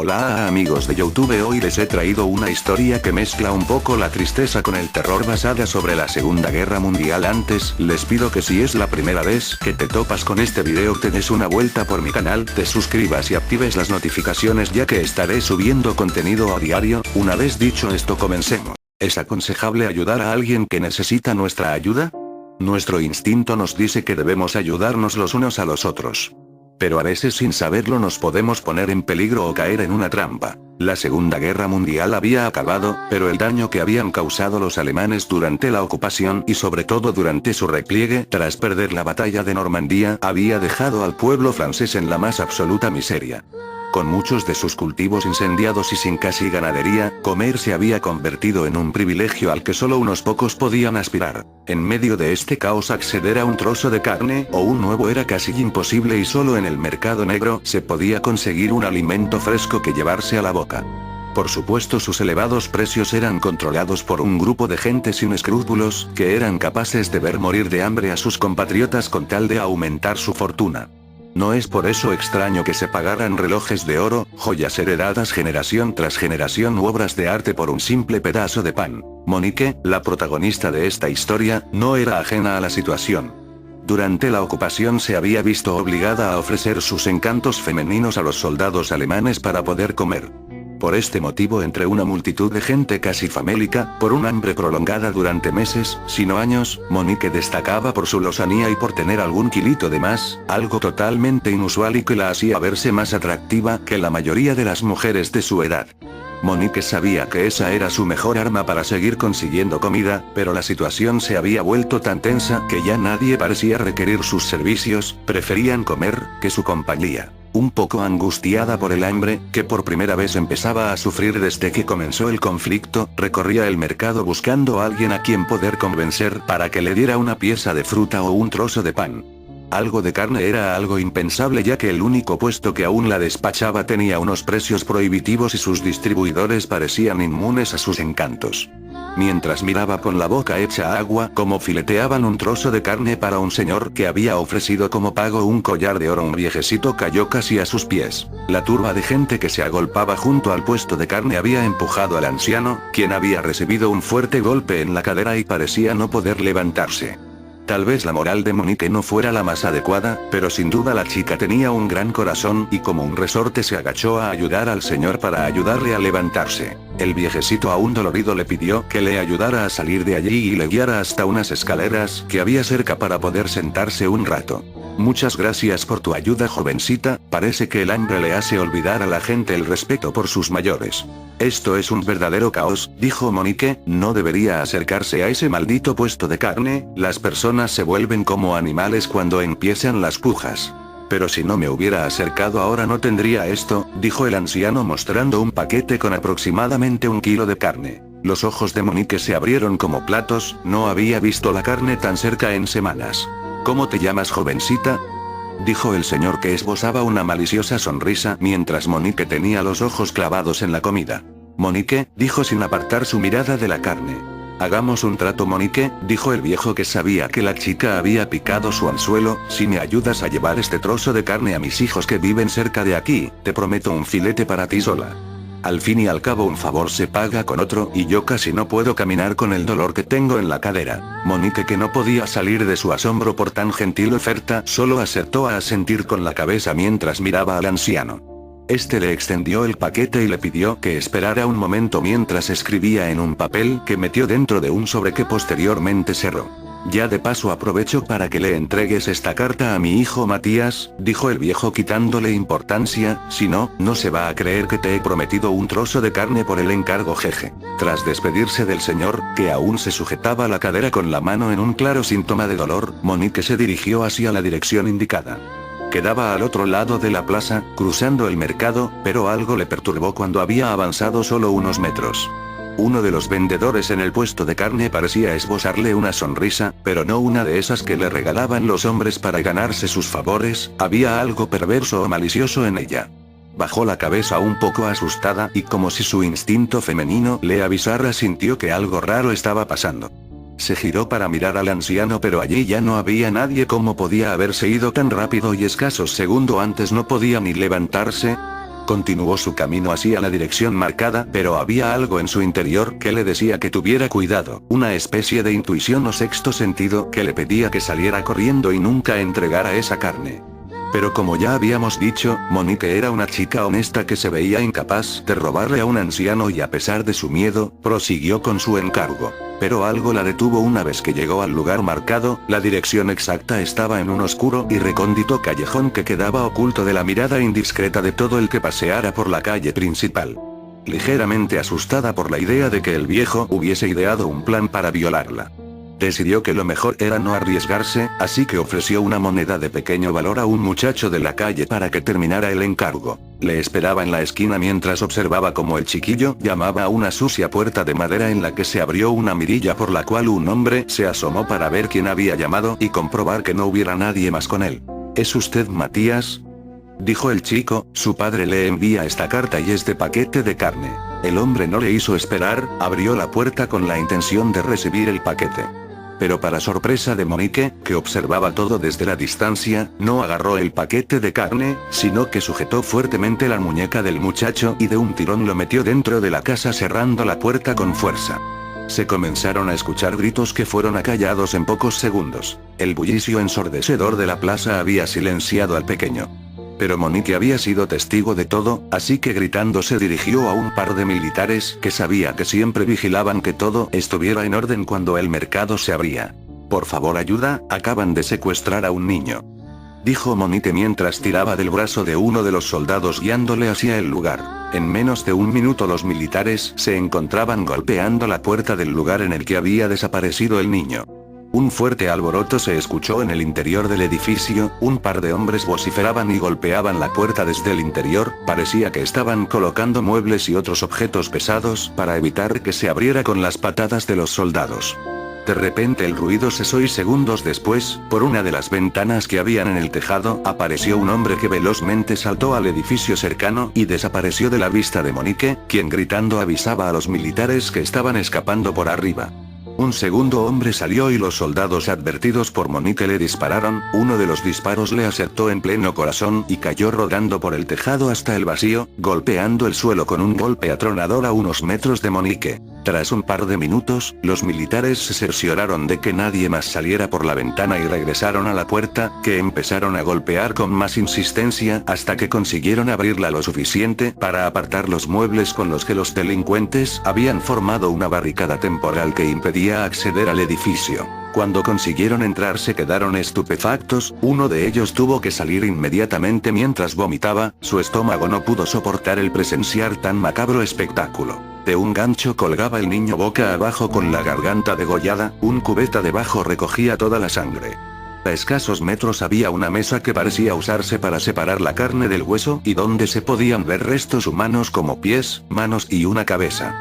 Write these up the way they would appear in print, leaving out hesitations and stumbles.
Hola amigos de YouTube, hoy les he traído una historia que mezcla un poco la tristeza con el terror basada sobre la Segunda Guerra Mundial. Antes, les pido que si es la primera vez que te topas con este video te des una vuelta por mi canal, te suscribas y actives las notificaciones ya que estaré subiendo contenido a diario. Una vez dicho esto, comencemos. ¿Es aconsejable ayudar a alguien que necesita nuestra ayuda? Nuestro instinto nos dice que debemos ayudarnos los unos a los otros. Pero a veces sin saberlo nos podemos poner en peligro o caer en una trampa. La Segunda Guerra Mundial había acabado, pero el daño que habían causado los alemanes durante la ocupación y sobre todo durante su repliegue tras perder la batalla de Normandía había dejado al pueblo francés en la más absoluta miseria. Con muchos de sus cultivos incendiados y sin casi ganadería, comer se había convertido en un privilegio al que solo unos pocos podían aspirar. En medio de este caos acceder a un trozo de carne o un huevo era casi imposible y solo en el mercado negro se podía conseguir un alimento fresco que llevarse a la boca. Por supuesto, sus elevados precios eran controlados por un grupo de gente sin escrúpulos, que eran capaces de ver morir de hambre a sus compatriotas con tal de aumentar su fortuna. No es por eso extraño que se pagaran relojes de oro, joyas heredadas generación tras generación u obras de arte por un simple pedazo de pan. Monique, la protagonista de esta historia, no era ajena a la situación. Durante la ocupación se había visto obligada a ofrecer sus encantos femeninos a los soldados alemanes para poder comer. Por este motivo, entre una multitud de gente casi famélica, por un hambre prolongada durante meses, sino años, Monique destacaba por su lozanía y por tener algún kilito de más, algo totalmente inusual y que la hacía verse más atractiva que la mayoría de las mujeres de su edad. Monique sabía que esa era su mejor arma para seguir consiguiendo comida, pero la situación se había vuelto tan tensa que ya nadie parecía requerir sus servicios, preferían comer que su compañía. Un poco angustiada por el hambre, que por primera vez empezaba a sufrir desde que comenzó el conflicto, recorría el mercado buscando a alguien a quien poder convencer para que le diera una pieza de fruta o un trozo de pan. Algo de carne era algo impensable ya que el único puesto que aún la despachaba tenía unos precios prohibitivos y sus distribuidores parecían inmunes a sus encantos. Mientras miraba con la boca hecha agua como fileteaban un trozo de carne para un señor que había ofrecido como pago un collar de oro, un viejecito cayó casi a sus pies. La turba de gente que se agolpaba junto al puesto de carne había empujado al anciano, quien había recibido un fuerte golpe en la cadera y parecía no poder levantarse. Tal vez la moral de Monique no fuera la más adecuada, pero sin duda la chica tenía un gran corazón y como un resorte se agachó a ayudar al señor para ayudarle a levantarse. El viejecito aún dolorido le pidió que le ayudara a salir de allí y le guiara hasta unas escaleras que había cerca para poder sentarse un rato. Muchas gracias por tu ayuda, jovencita, parece que el hambre le hace olvidar a la gente el respeto por sus mayores. Esto es un verdadero caos, dijo Monique, no debería acercarse a ese maldito puesto de carne, las personas se vuelven como animales cuando empiezan las pujas. Pero si no me hubiera acercado ahora no tendría esto, dijo el anciano mostrando un paquete con aproximadamente 1 kilo de carne. Los ojos de Monique se abrieron como platos, no había visto la carne tan cerca en semanas. ¿Cómo te llamas, jovencita?, dijo el señor, que esbozaba una maliciosa sonrisa mientras Monique tenía los ojos clavados en la comida. Monique, dijo sin apartar su mirada de la carne. Hagamos un trato, Monique, dijo el viejo, que sabía que la chica había picado su anzuelo, si me ayudas a llevar este trozo de carne a mis hijos que viven cerca de aquí, te prometo un filete para ti sola. Al fin y al cabo un favor se paga con otro y yo casi no puedo caminar con el dolor que tengo en la cadera. Monique, que no podía salir de su asombro por tan gentil oferta, solo acertó a asentir con la cabeza mientras miraba al anciano. Este le extendió el paquete y le pidió que esperara un momento mientras escribía en un papel que metió dentro de un sobre que posteriormente cerró. Ya de paso aprovecho para que le entregues esta carta a mi hijo Matías, dijo el viejo quitándole importancia, si no, no se va a creer que te he prometido un trozo de carne por el encargo, jeje. Tras despedirse del señor, que aún se sujetaba la cadera con la mano en un claro síntoma de dolor, Monique se dirigió hacia la dirección indicada. Quedaba al otro lado de la plaza, cruzando el mercado, pero algo le perturbó cuando había avanzado solo unos metros. Uno de los vendedores en el puesto de carne parecía esbozarle una sonrisa, pero no una de esas que le regalaban los hombres para ganarse sus favores, había algo perverso o malicioso en ella. Bajó la cabeza un poco asustada y como si su instinto femenino le avisara, sintió que algo raro estaba pasando. Se giró para mirar al anciano, pero allí ya no había nadie. ¿Cómo podía haberse ido tan rápido y escasos segundos antes no podía ni levantarse? Continuó su camino hacia la dirección marcada, pero había algo en su interior que le decía que tuviera cuidado, una especie de intuición o sexto sentido que le pedía que saliera corriendo y nunca entregara esa carne. Pero como ya habíamos dicho, Monique era una chica honesta que se veía incapaz de robarle a un anciano y a pesar de su miedo, prosiguió con su encargo. Pero algo la detuvo una vez que llegó al lugar marcado, la dirección exacta estaba en un oscuro y recóndito callejón que quedaba oculto de la mirada indiscreta de todo el que paseara por la calle principal. Ligeramente asustada por la idea de que el viejo hubiese ideado un plan para violarla, decidió que lo mejor era no arriesgarse, así que ofreció una moneda de pequeño valor a un muchacho de la calle para que terminara el encargo. Le esperaba en la esquina mientras observaba cómo el chiquillo llamaba a una sucia puerta de madera en la que se abrió una mirilla por la cual un hombre se asomó para ver quién había llamado y comprobar que no hubiera nadie más con él. ¿Es usted Matías?, dijo el chico, su padre le envía esta carta y este paquete de carne. El hombre no le hizo esperar, abrió la puerta con la intención de recibir el paquete. Pero para sorpresa de Monique, que observaba todo desde la distancia, no agarró el paquete de carne, sino que sujetó fuertemente la muñeca del muchacho y de un tirón lo metió dentro de la casa cerrando la puerta con fuerza. Se comenzaron a escuchar gritos que fueron acallados en pocos segundos. El bullicio ensordecedor de la plaza había silenciado al pequeño. Pero Monique había sido testigo de todo, así que gritando se dirigió a un par de militares que sabía que siempre vigilaban que todo estuviera en orden cuando el mercado se abría. Por favor ayuda, acaban de secuestrar a un niño, dijo Monique mientras tiraba del brazo de uno de los soldados guiándole hacia el lugar. En menos de un minuto los militares se encontraban golpeando la puerta del lugar en el que había desaparecido el niño. Un fuerte alboroto se escuchó en el interior del edificio, un par de hombres vociferaban y golpeaban la puerta desde el interior, parecía que estaban colocando muebles y otros objetos pesados para evitar que se abriera con las patadas de los soldados. De repente el ruido cesó y segundos después, por una de las ventanas que habían en el tejado, apareció un hombre que velozmente saltó al edificio cercano y desapareció de la vista de Monique, quien gritando avisaba a los militares que estaban escapando por arriba. Un segundo hombre salió y los soldados advertidos por Monique le dispararon, uno de los disparos le acertó en pleno corazón y cayó rodando por el tejado hasta el vacío, golpeando el suelo con un golpe atronador a unos metros de Monique. Tras un par de minutos, los militares se cercioraron de que nadie más saliera por la ventana y regresaron a la puerta, que empezaron a golpear con más insistencia hasta que consiguieron abrirla lo suficiente para apartar los muebles con los que los delincuentes habían formado una barricada temporal que impedía acceder al edificio. Cuando consiguieron entrar se quedaron estupefactos, uno de ellos tuvo que salir inmediatamente mientras vomitaba, su estómago no pudo soportar el presenciar tan macabro espectáculo. De un gancho colgaba el niño boca abajo con la garganta degollada, un cubeta debajo recogía toda la sangre. A escasos metros había una mesa que parecía usarse para separar la carne del hueso y donde se podían ver restos humanos como pies, manos y una cabeza.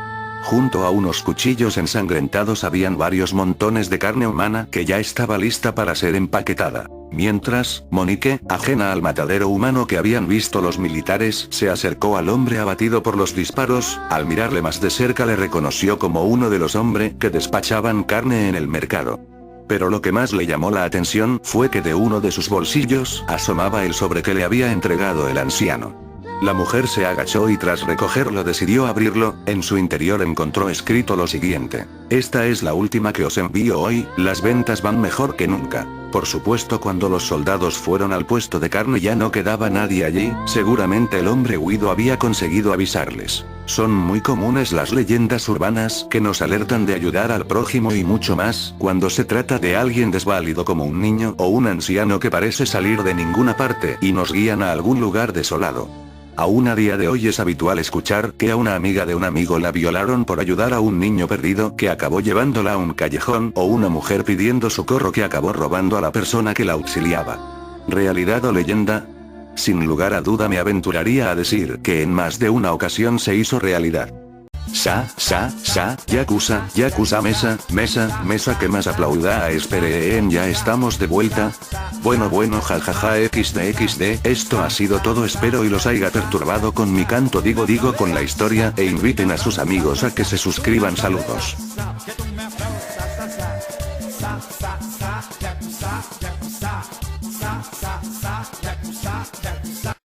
Junto a unos cuchillos ensangrentados habían varios montones de carne humana que ya estaba lista para ser empaquetada. Mientras, Monique, ajena al matadero humano que habían visto los militares, se acercó al hombre abatido por los disparos, al mirarle más de cerca le reconoció como uno de los hombres que despachaban carne en el mercado. Pero lo que más le llamó la atención fue que de uno de sus bolsillos asomaba el sobre que le había entregado el anciano. La mujer se agachó y tras recogerlo decidió abrirlo, en su interior encontró escrito lo siguiente: esta es la última que os envío hoy, las ventas van mejor que nunca. Por supuesto cuando los soldados fueron al puesto de carne ya no quedaba nadie allí, seguramente el hombre huido había conseguido avisarles. Son muy comunes las leyendas urbanas que nos alertan de ayudar al prójimo y mucho más, cuando se trata de alguien desválido como un niño o un anciano que parece salir de ninguna parte y nos guían a algún lugar desolado. Aún a día de hoy es habitual escuchar que a una amiga de un amigo la violaron por ayudar a un niño perdido que acabó llevándola a un callejón o una mujer pidiendo socorro que acabó robando a la persona que la auxiliaba. ¿Realidad o leyenda? Sin lugar a duda me aventuraría a decir que en más de una ocasión se hizo realidad. Yakuza, mesa, que más aplauda, esperen, ya estamos de vuelta. Bueno, jajaja, xd, esto ha sido todo, espero y los haya perturbado con mi canto, digo con la historia, e inviten a sus amigos a que se suscriban, saludos.